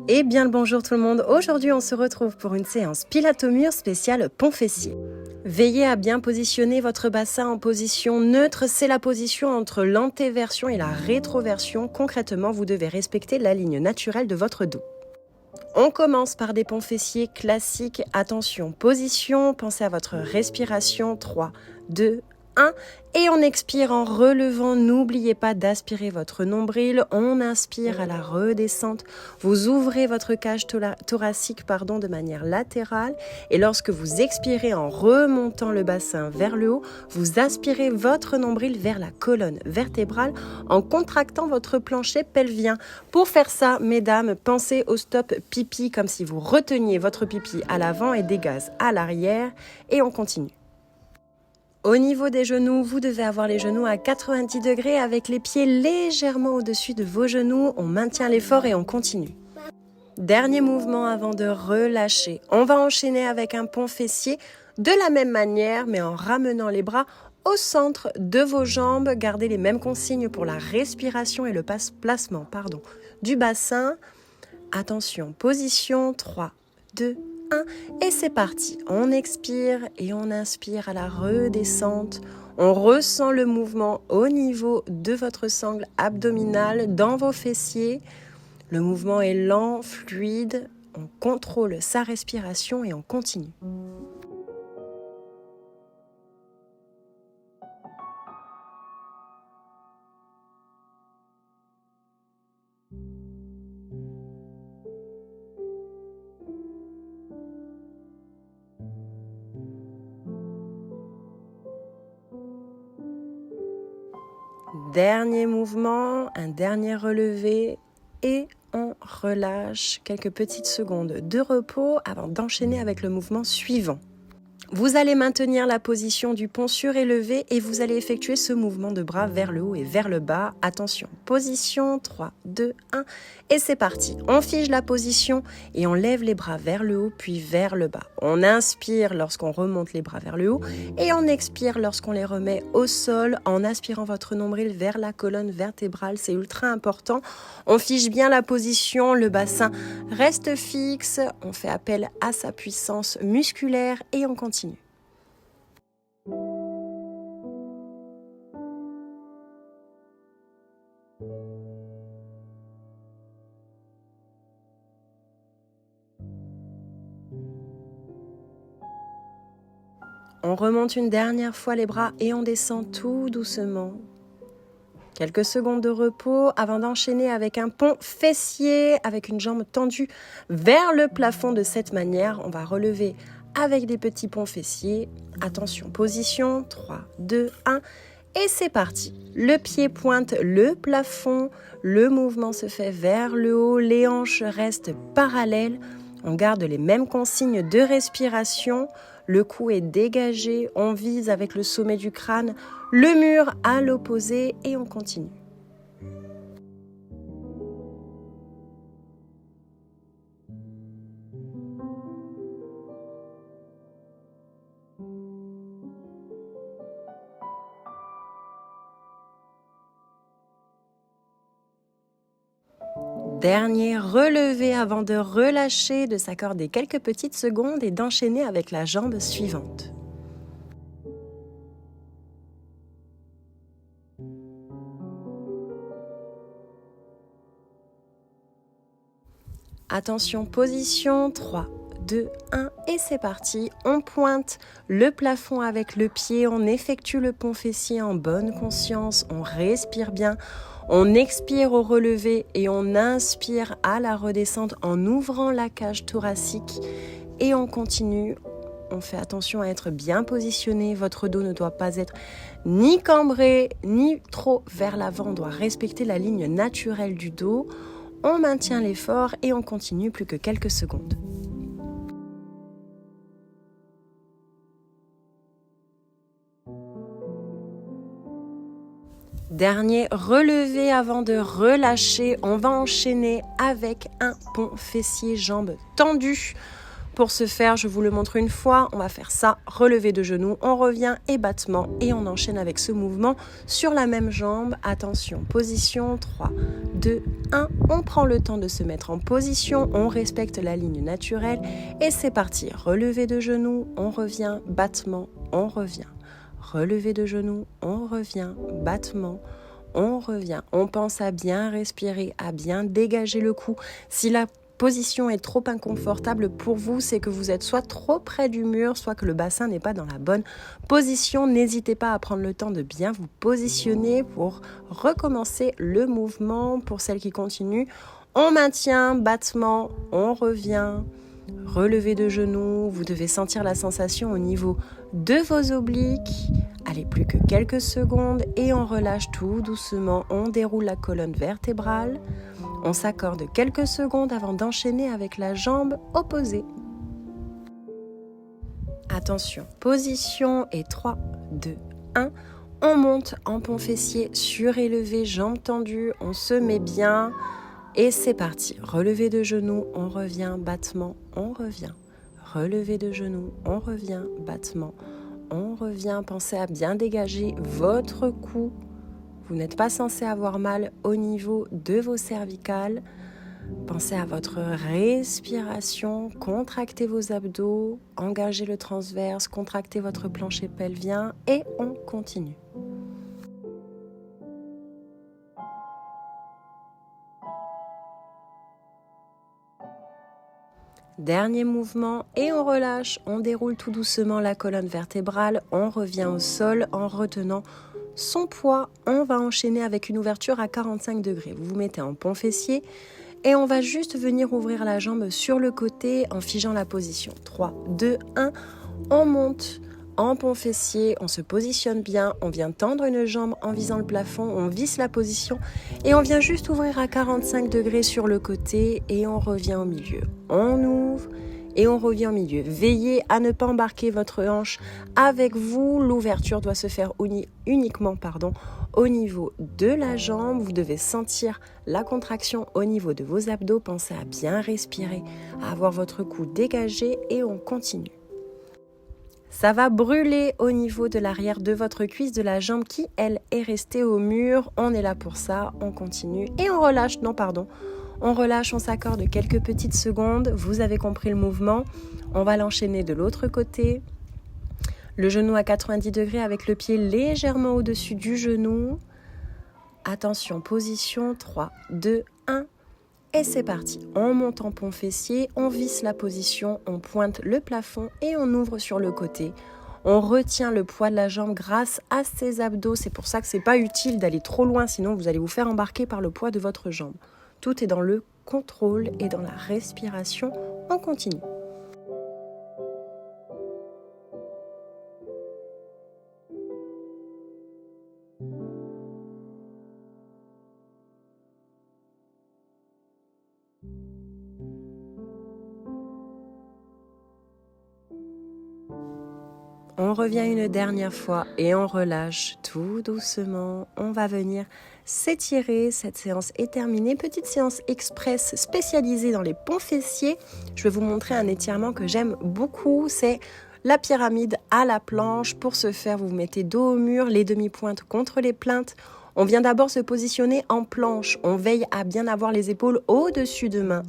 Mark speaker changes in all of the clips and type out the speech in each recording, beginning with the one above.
Speaker 1: Et bien le bonjour tout le monde, aujourd'hui on se retrouve pour une séance Pilates-au-mur spéciale pont fessier. Veillez à bien positionner votre bassin en position neutre, c'est la position entre l'antéversion et la rétroversion. Concrètement, vous devez respecter la ligne naturelle de votre dos. On commence par des ponts fessiers classiques. Attention, position, pensez à votre respiration. 3, 2, 1. Et on expire en relevant. N'oubliez pas d'aspirer votre nombril. On inspire à la redescente. Vous ouvrez votre cage thoracique de manière latérale. Et lorsque vous expirez en remontant le bassin vers le haut, vous aspirez votre nombril vers la colonne vertébrale en contractant votre plancher pelvien. Pour faire ça, mesdames, pensez au stop pipi comme si vous reteniez votre pipi à l'avant et des gaz à l'arrière. Et on continue. Au niveau des genoux, vous devez avoir les genoux à 90 degrés avec les pieds légèrement au-dessus de vos genoux. On maintient l'effort et on continue. Dernier mouvement avant de relâcher. On va enchaîner avec un pont fessier de la même manière, mais en ramenant les bras au centre de vos jambes. Gardez les mêmes consignes pour la respiration et le placement du bassin. Attention, position 3, 2, 1. Et c'est parti. On expire et on inspire à la redescente. On ressent le mouvement au niveau de votre sangle abdominale dans vos fessiers. Le mouvement est lent, fluide. On contrôle sa respiration et on continue. Dernier mouvement, un dernier relevé et on relâche quelques petites secondes de repos avant d'enchaîner avec le mouvement suivant. Vous allez maintenir la position du pont surélevé et vous allez effectuer ce mouvement de bras vers le haut et vers le bas. Attention, position 3, 2, 1 et c'est parti. On fige la position et on lève les bras vers le haut puis vers le bas. On inspire lorsqu'on remonte les bras vers le haut et on expire lorsqu'on les remet au sol en aspirant votre nombril vers la colonne vertébrale. C'est ultra important. On fige bien la position, le bassin reste fixe. On fait appel à sa puissance musculaire et on continue. On remonte une dernière fois les bras et on descend tout doucement. Quelques secondes de repos avant d'enchaîner avec un pont fessier avec une jambe tendue vers le plafond. De cette manière, on va relever avec des petits ponts fessiers. Attention, position 3, 2, 1 et c'est parti. Le pied pointe le plafond, le mouvement se fait vers le haut, les hanches restent parallèles. On garde les mêmes consignes de respiration. Le cou est dégagé, on vise avec le sommet du crâne le mur à l'opposé et on continue. Dernier relevé avant de relâcher, de s'accorder quelques petites secondes et d'enchaîner avec la jambe suivante. Attention, position 3, 2, 1 et c'est parti. On pointe le plafond avec le pied, on effectue le pont fessier en bonne conscience, on respire bien. On expire au relevé et on inspire à la redescente en ouvrant la cage thoracique et on continue. On fait attention à être bien positionné. Votre dos ne doit pas être ni cambré ni trop vers l'avant. On doit respecter la ligne naturelle du dos. On maintient l'effort et on continue plus que quelques secondes. Dernier relevé avant de relâcher, on va enchaîner avec un pont fessier, jambes tendues. Pour ce faire, je vous le montre une fois, on va faire ça, relevé de genoux, on revient et battement et on enchaîne avec ce mouvement sur la même jambe. Attention, position 3, 2, 1, on prend le temps de se mettre en position, on respecte la ligne naturelle et c'est parti. Relevé de genoux, on revient, battement, on revient. Relevé de genoux, on revient, battement, on revient. On pense à bien respirer, à bien dégager le cou. Si la position est trop inconfortable pour vous, c'est que vous êtes soit trop près du mur, soit que le bassin n'est pas dans la bonne position. N'hésitez pas à prendre le temps de bien vous positionner pour recommencer le mouvement. Pour celles qui continuent, on maintient, battement, on revient. Relevé de genoux, vous devez sentir la sensation au niveau de vos obliques. Allez, plus que quelques secondes et on relâche tout doucement. On déroule la colonne vertébrale. On s'accorde quelques secondes avant d'enchaîner avec la jambe opposée. Attention, position et 3, 2, 1. On monte en pont fessier surélevé, jambes tendues, on se met bien. Et c'est parti, relevé de genoux, on revient, battement, on revient. Relevé de genoux, on revient, battement, on revient. Pensez à bien dégager votre cou. Vous n'êtes pas censé avoir mal au niveau de vos cervicales. Pensez à votre respiration, contractez vos abdos, engagez le transverse, contractez votre plancher pelvien et on continue. Dernier mouvement et on relâche, on déroule tout doucement la colonne vertébrale, on revient au sol en retenant son poids. On va enchaîner avec une ouverture à 45 degrés. Vous vous mettez en pont fessier et on va juste venir ouvrir la jambe sur le côté en figeant la position. 3, 2, 1, on monte en pont fessier, on se positionne bien, on vient tendre une jambe en visant le plafond, on visse la position et on vient juste ouvrir à 45 degrés sur le côté et on revient au milieu. On ouvre et on revient au milieu. Veillez à ne pas embarquer votre hanche avec vous. L'ouverture doit se faire uniquement au niveau de la jambe. Vous devez sentir la contraction au niveau de vos abdos. Pensez à bien respirer, à avoir votre cou dégagé et on continue. Ça va brûler au niveau de l'arrière de votre cuisse, de la jambe qui, elle, est restée au mur. On est là pour ça, on continue et on relâche. On relâche, on s'accorde quelques petites secondes. Vous avez compris le mouvement. On va l'enchaîner de l'autre côté. Le genou à 90 degrés avec le pied légèrement au-dessus du genou. Attention, position 3, 2, 1. Et c'est parti, on monte en pont fessier, on visse la position, on pointe le plafond et on ouvre sur le côté. On retient le poids de la jambe grâce à ses abdos. C'est pour ça que c'est pas utile d'aller trop loin, sinon vous allez vous faire embarquer par le poids de votre jambe. Tout est dans le contrôle et dans la respiration. On continue. On revient une dernière fois et on relâche tout doucement. On va venir s'étirer. Cette séance est terminée. Petite séance express spécialisée dans les ponts fessiers. Je vais vous montrer un étirement que j'aime beaucoup. C'est la pyramide à la planche. Pour ce faire, vous vous mettez dos au mur, les demi-pointes contre les plaintes. On vient d'abord se positionner en planche. On veille à bien avoir les épaules au-dessus des mains.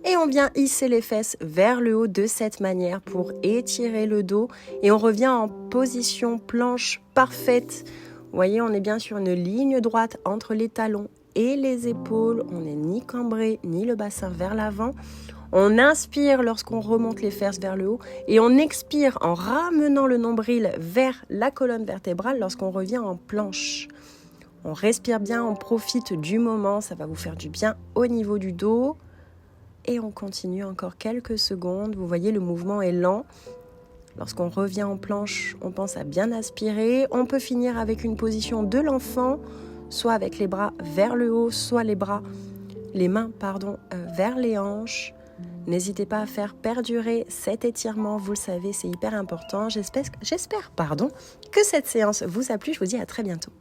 Speaker 1: Et on vient hisser les fesses vers le haut de cette manière pour étirer le dos. Et on revient en position planche parfaite. Vous voyez, on est bien sur une ligne droite entre les talons et les épaules. On n'est ni cambré, ni le bassin vers l'avant. On inspire lorsqu'on remonte les fesses vers le haut. Et on expire en ramenant le nombril vers la colonne vertébrale lorsqu'on revient en planche. On respire bien, on profite du moment. Ça va vous faire du bien au niveau du dos. Et on continue encore quelques secondes. Vous voyez, le mouvement est lent. Lorsqu'on revient en planche, on pense à bien aspirer. On peut finir avec une position de l'enfant, soit avec les bras vers le haut, soit les mains vers les hanches. N'hésitez pas à faire perdurer cet étirement. Vous le savez, c'est hyper important. J'espère que cette séance vous a plu. Je vous dis à très bientôt.